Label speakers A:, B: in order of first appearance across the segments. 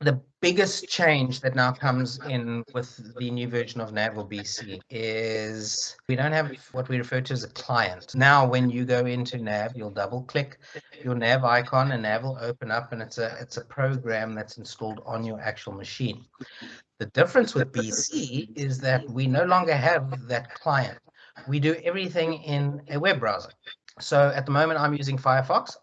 A: The biggest change that now comes in with the new version of NAV or BC is we don't have what we refer to as a client. Now, when you go into NAV, you'll double click your NAV icon and NAV will open up, and it's a program that's installed on your actual machine. The difference with BC is that we no longer have that client. We do everything in a web browser. So at the moment, I'm using Firefox.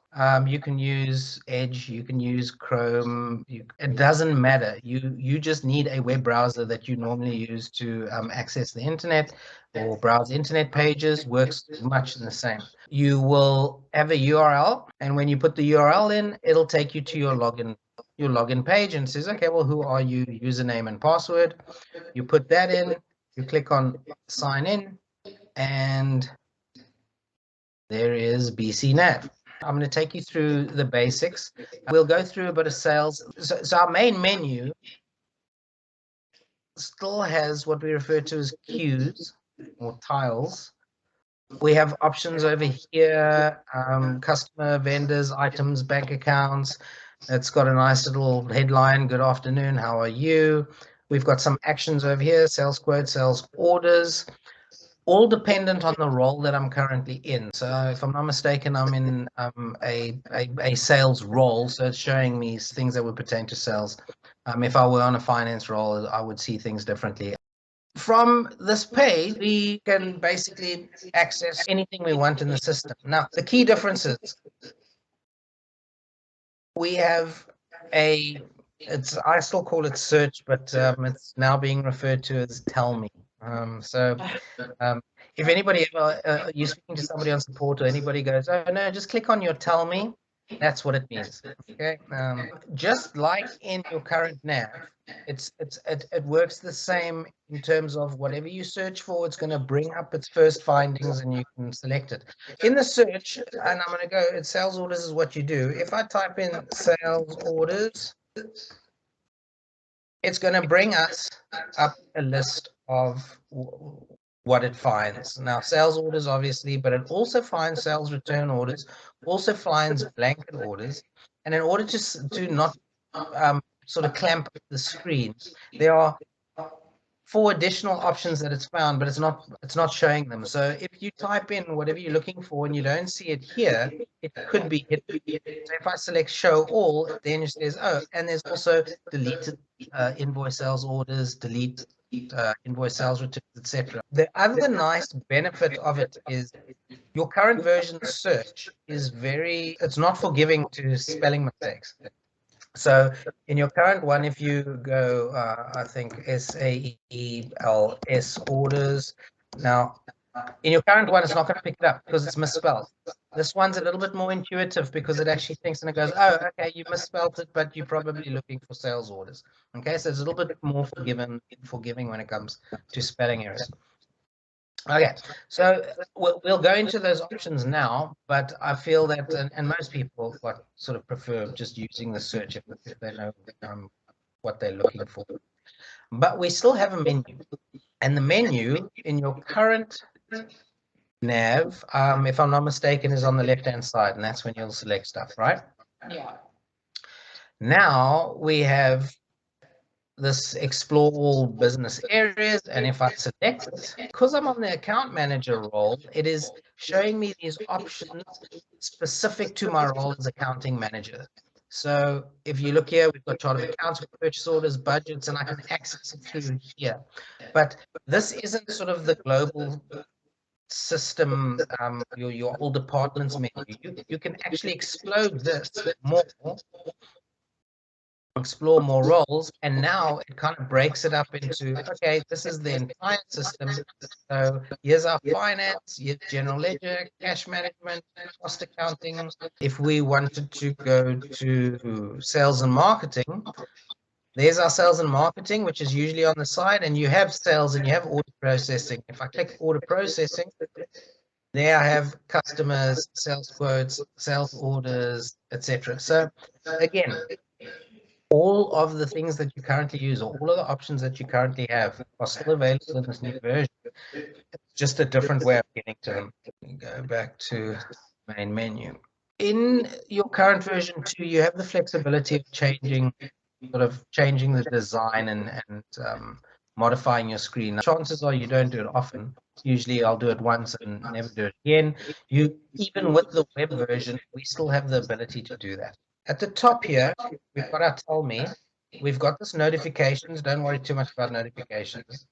A: You can use Edge, you can use Chrome. It doesn't matter. You just need a web browser that you normally use to access the internet or browse internet pages. Works much the same. You will have a URL, and when you put the URL in, it'll take you to your login page and says, okay, well, who are you? Username and password. You put that in. You click on sign in, and there is BC NAV. I'm going to take you through the basics. We'll go through a bit of sales. So our main menu still has what we refer to as queues or tiles. We have options over here, customer, vendors, items, bank accounts. It's got a nice little headline, good afternoon, how are you? We've got some actions over here, sales quotes, sales orders, all dependent on the role that I'm currently in. So if I'm not mistaken, I'm in a sales role. So it's showing me things that would pertain to sales. If I were on a finance role, I would see things differently. From this page, we can basically access anything we want in the system. Now, the key difference is we have I still call it search, but it's now being referred to as tell me. If anybody ever, you're speaking to somebody on support or anybody goes, oh no, just click on your tell me, that's what it means. Okay. Just like in your current NAV, it works the same in terms of whatever you search for, it's going to bring up its first findings and you can select it. In the search, and I'm going to go, sales orders is what you do. If I type in sales orders, it's going to bring us up a list of what it finds. Now, sales orders, obviously, but it also finds sales return orders, also finds blanket orders. And in order to not sort of clamp the screen, there are 4 additional options that it's found, but it's not showing them. So if you type in whatever you're looking for and you don't see it here, it could be hidden. So if I select show all, then it says, oh, and there's also deleted invoice sales orders, delete invoice sales returns, etc. The other nice benefit of it is your current version search is it's not forgiving to spelling mistakes. So in your current one, if you go, I think SAELS orders. Now, in your current one, it's not going to pick it up because it's misspelled. This one's a little bit more intuitive because it actually thinks and it goes, oh, okay, you misspelled it, but you're probably looking for sales orders. Okay, so it's a little bit more forgiving when it comes to spelling errors. Okay, so we'll go into those options now, but I feel that, and most people sort of prefer just using the search if they know what they're looking for. But we still have a menu, and the menu in your current NAV, if I'm not mistaken, is on the left-hand side, and that's when you'll select stuff, right?
B: Yeah.
A: Now we have this explore all business areas, and if I select it, because I'm on the account manager role, it is showing me these options specific to my role as accounting manager. So if you look here, we've got chart of accounts, purchase orders, budgets, and I can access it through here. But this isn't sort of the global system, your all departments menu. You can actually explode this more, explore more roles, and now it kind of breaks it up into, okay, this is the entire system. So here's our finance, here's general ledger, cash management, cost accounting. If we wanted to go to sales and marketing, there's our sales and marketing, which is usually on the side, and you have sales and you have order processing. If I click order processing, there I have customers, sales quotes, sales orders, etc. So again, all of the things that you currently use, or all of the options that you currently have, are still available in this new version. It's just a different way of getting to them. Go back to main menu. In your current version 2, you have the flexibility of changing sort of changing the design and modifying your screen. Chances are you don't do it often. Usually I'll do it once and never do it again. Even with the web version, we still have the ability to do that. At the top here, we've got our tell me. We've got this notifications. Don't worry too much about notifications.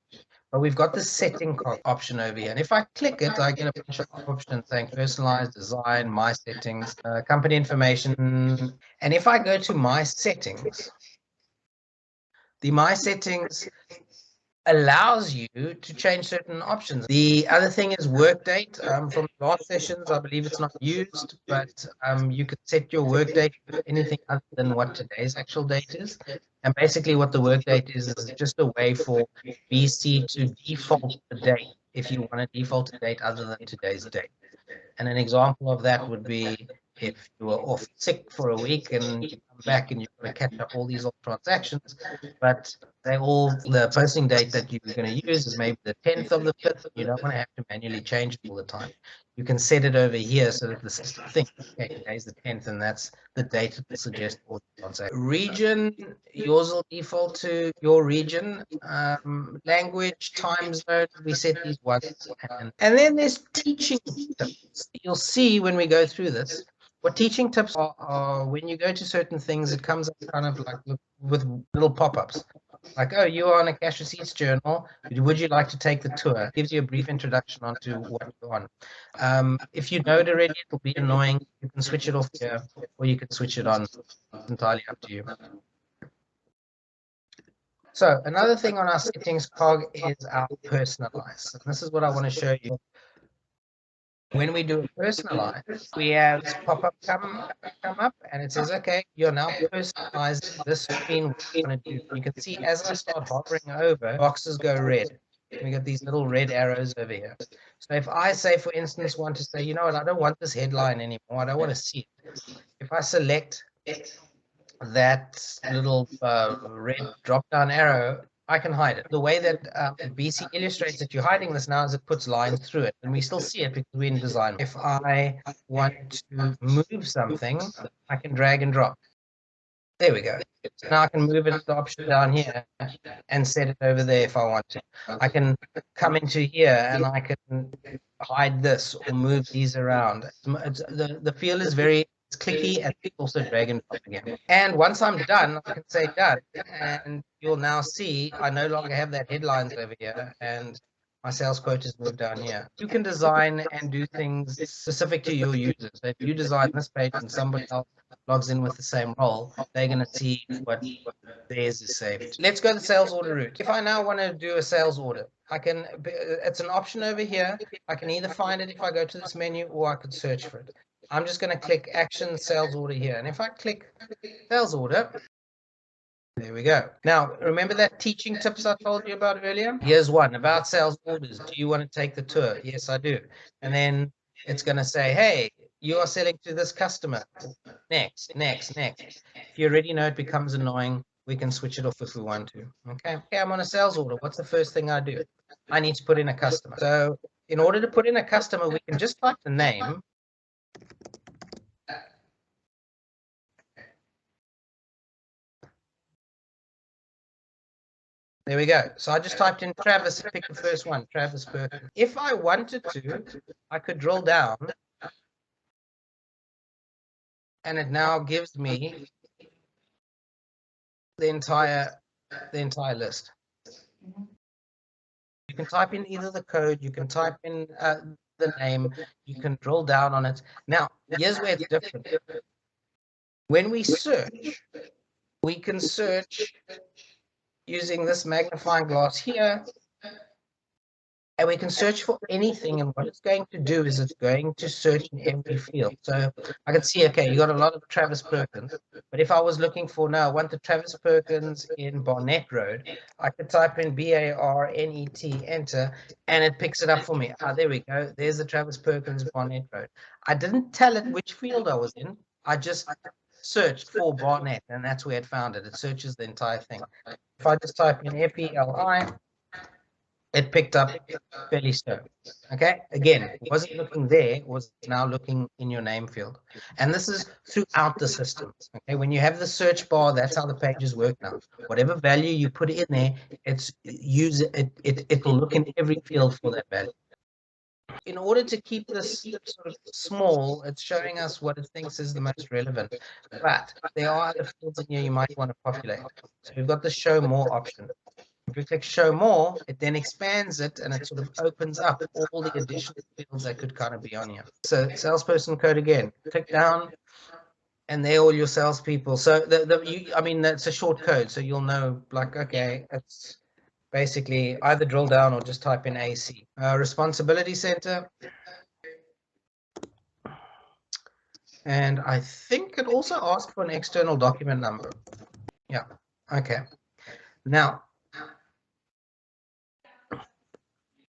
A: But we've got the setting option over here. And if I click it, I get a bunch of options saying personalized design, my settings, company information. And if I go to my settings, the my settings allows you to change certain options. The other thing is work date. From last sessions, I believe it's not used, but you could set your work date for anything other than what today's actual date is. And basically what the work date is just a way for BC to default the date if you want to default a date other than today's date. And an example of that would be if you were off sick for a week and you come back and you're going to catch up all these old transactions, but the posting date that you're going to use is maybe the 10th of the 5th. You don't want to have to manually change it all the time. You can set it over here so that the system thinks, okay, today's the 10th, and that's the date it will suggest all the transactions. Region, yours will default to your region. Language, time zone, we set these ones. And then there's teaching tips. You'll see when we go through this, what teaching tips are when you go to certain things, it comes up kind of like with little pop-ups. Like, oh, you are on a cash receipts journal. Would you like to take the tour? It gives you a brief introduction onto what you're on. If you know it already, it'll be annoying. You can switch it off here, or you can switch it on. It's entirely up to you. So another thing on our settings cog is our personalize. And this is what I want to show you. When we do a personalize, we have this pop-up come up and it says, okay, you're now personalizing this screen. What you want to do. You can see as I start hovering over, boxes go red. We got these little red arrows over here. So if I say, for instance, want to say, you know what, I don't want this headline anymore. I don't want to see it. If I select that little red drop-down arrow, I can hide it. The way that BC illustrates that you're hiding this now is it puts lines through it, and we still see it because we're in design. If I want to move something, I can drag and drop. There we go. So now I can move it, the option down here, and set it over there if I want to. I can come into here and I can hide this or move these around. The feel is very clicky and also drag and drop again. And once I'm done, I can say done, and you'll now see I no longer have that headlines over here, and my sales quotas move down here. You can design and do things specific to your users. So if you design this page and somebody else logs in with the same role, they're going to see what theirs is saved. Let's go the sales order route. If I now want to do a sales order, it's an option over here. I can either find it if I go to this menu, or I could search for it. I'm just going to click action sales order here. And if I click sales order, there we go. Now, remember that teaching tips I told you about earlier? Here's one about sales orders. Do you want to take the tour? Yes, I do. And then it's going to say, hey, you are selling to this customer. Next. If you already know it becomes annoying, we can switch it off if we want to. Okay, I'm on a sales order. What's the first thing I do? I need to put in a customer. So in order to put in a customer, we can just type the name. There we go. So I just typed in Travis, pick the first one, Travis Perkins. If I wanted to, I could drill down, and it now gives me the entire list. You can type in either the code, you can type in the name, you can drill down on it. Now, here's where it's different. When we search, we can search using this magnifying glass here, and we can search for anything, and what it's going to do is it's going to search in every field. So I can see, okay, you got a lot of Travis Perkins, but if I was looking for now, I want the Travis Perkins in Barnett Road, I could type in BARNET, enter, and it picks it up for me. There we go. There's the Travis Perkins Barnett Road. I didn't tell it which field I was in. I just searched for Barnett, and that's where it found it. It searches the entire thing. If I just type in FELI, it picked up fairly slow. Okay, again, it wasn't looking there, it was now looking in your name field. And this is throughout the system. Okay, when you have the search bar, that's how the pages work now. Whatever value you put in there, it'll look in every field for that value. In order to keep this sort of small, it's showing us what it thinks is the most relevant. But there are other fields in here you might want to populate. So we've got the show more option. If you click show more, it then expands it and it sort of opens up all the additional fields that could kind of be on here. So salesperson code again, click down and they're all your salespeople. So I mean, that's a short code. So you'll know like, okay, it's basically either drill down or just type in AC. Responsibility center. And I think it also asked for an external document number. Yeah, okay. Now,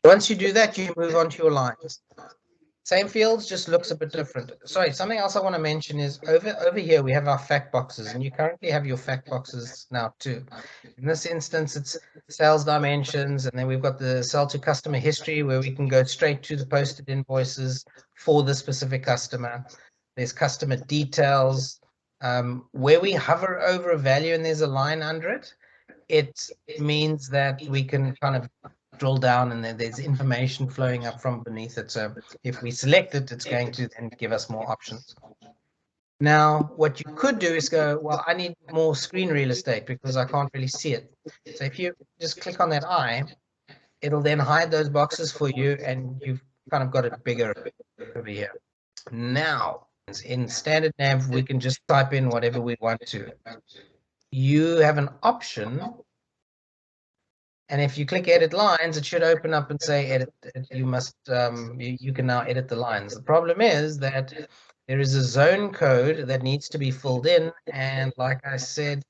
A: once you do that, you move on to your lines. Same fields, just looks a bit different. Sorry, something else I want to mention is over here we have our fact boxes, and you currently have your fact boxes now too. In this instance, it's sales dimensions, and then we've got the sell to customer history where we can go straight to the posted invoices for the specific customer. There's customer details. Where we hover over a value and there's a line under it, it means that we can kind of drill down and there's information flowing up from beneath it. So if we select it, it's going to then give us more options. Now, what you could do is go, well, I need more screen real estate because I can't really see it. So if you just click on that eye, it'll then hide those boxes for you and you've kind of got it bigger over here. Now, in standard nav, we can just type in whatever we want to. You have an option, and if you click edit lines, it should open up and say edit. You must you can now edit the lines. The problem is that there is a zone code that needs to be filled in, and like I said,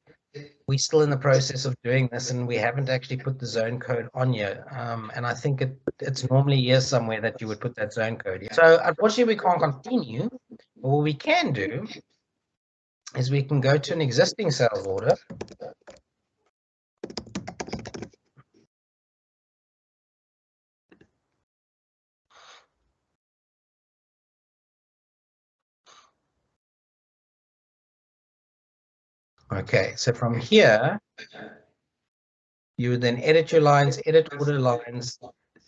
A: we're still in the process of doing this, and we haven't actually put the zone code on yet. And I think it's normally here somewhere that you would put that zone code. So unfortunately, we can't continue. But what we can do is we can go to an existing sales order. Okay, so from here, you would then edit your lines, edit order lines,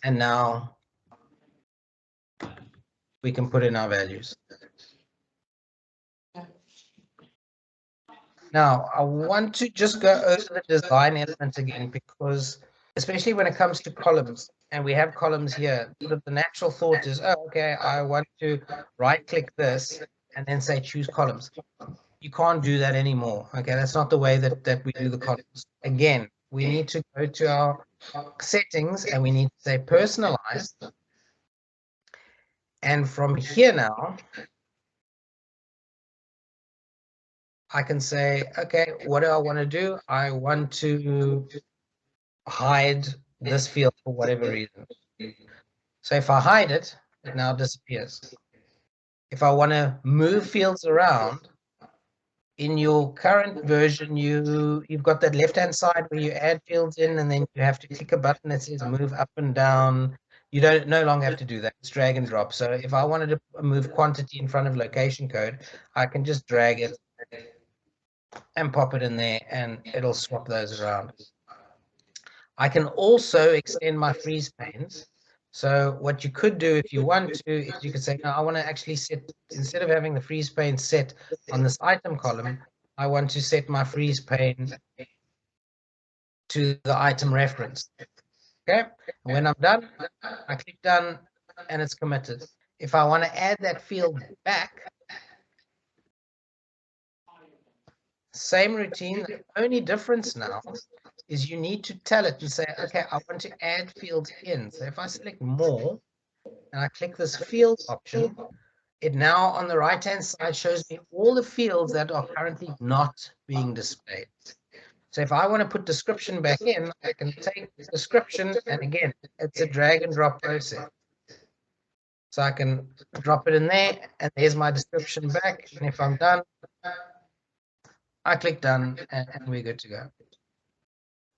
A: and now we can put in our values. Now, I want to just go over the design element again, because especially when it comes to columns, and we have columns here, the natural thought is, oh, okay, I want to right-click this and then say choose columns. You can't do that anymore. Okay, that's not the way that we do the columns. Again, we need to go to our settings and we need to say personalized. And from here now, I can say, okay, what do I want to do? I want to hide this field for whatever reason. So if I hide it, it now disappears. If I want to move fields around, in your current version, you've got that left-hand side where you add fields in, and then you have to click a button that says move up and down. You don't no longer have to do that. It's drag and drop. So if I wanted to move quantity in front of location code, I can just drag it and pop it in there, and it'll swap those around. I can also extend my freeze panes. So what you could do if you want to is you could say, no, I want to actually set, instead of having the freeze pane set on this item column, I want to set my freeze pane to the item reference. Okay, and when I'm done, I click done and it's committed. If I want to add that field back, same routine. The only difference now is you need to tell it and say, okay, I want to add fields in. So if I select more and I click this field option, it now on the right hand side shows me all the fields that are currently not being displayed. So if I want to put description back in, I can take description, and again, it's a drag and drop process. So I can drop it in there, and there's my description back. And if I'm done, I click done, and we're good to go.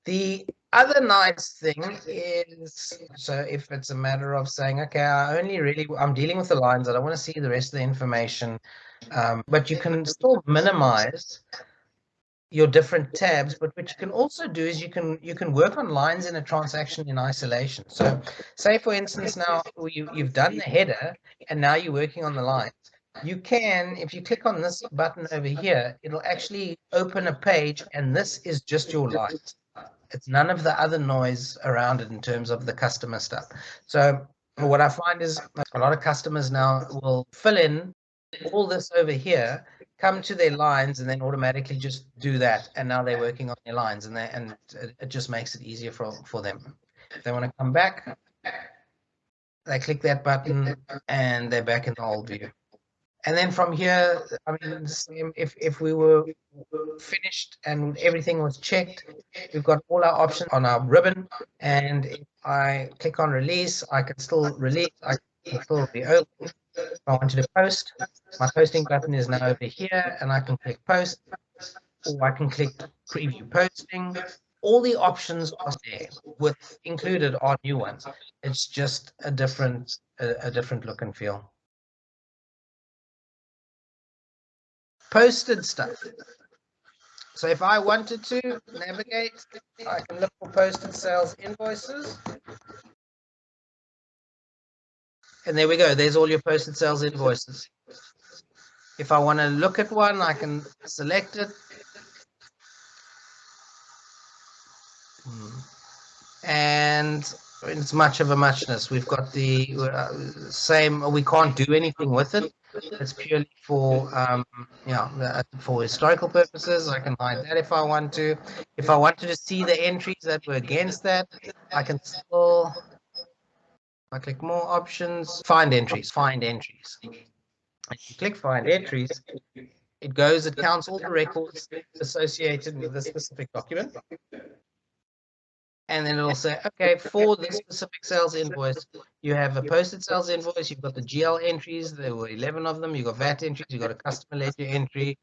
A: The other nice thing is, so if it's a matter of saying, okay, I'm dealing with the lines, I don't want to see the rest of the information, but you can still minimize your different tabs. But what you can also do is you can work on lines in a transaction in isolation. So say, for instance, now you've done the header and now you're working on the lines. You can, if you click on this button over here, it'll actually open a page, and this is just your lines. It's none of the other noise around it in terms of the customer stuff. So what I find is a lot of customers now will fill in all this over here, come to their lines, and then automatically just do that. And now they're working on their lines, and it just makes it easier for them. If they want to come back, they click that button and they're back in the old view. And then from here, I mean, if we were finished and everything was checked, we've got all our options on our ribbon. And if I click on release, I can still release, I can still reopen. If I wanted to post, my posting button is now over here, and I can click post, or I can click preview posting. All the options are there, with included are new ones. It's just a different look and feel. Posted stuff. So if I wanted to navigate, I can look for posted sales invoices. And there we go. There's all your posted sales invoices. If I want to look at one, I can select it. And it's much of a muchness. We've got the same, we can't do anything with it. It's purely for for historical purposes. I can hide that if I want to. If I wanted to see the entries that were against that, I can still, I click more options, find entries. If you click find entries, it counts all the records associated with this specific document. And then it'll say, okay, for this specific sales invoice, you have a posted sales invoice, you've got the GL entries, there were 11 of them, you've got VAT entries, you've got a customer ledger entry,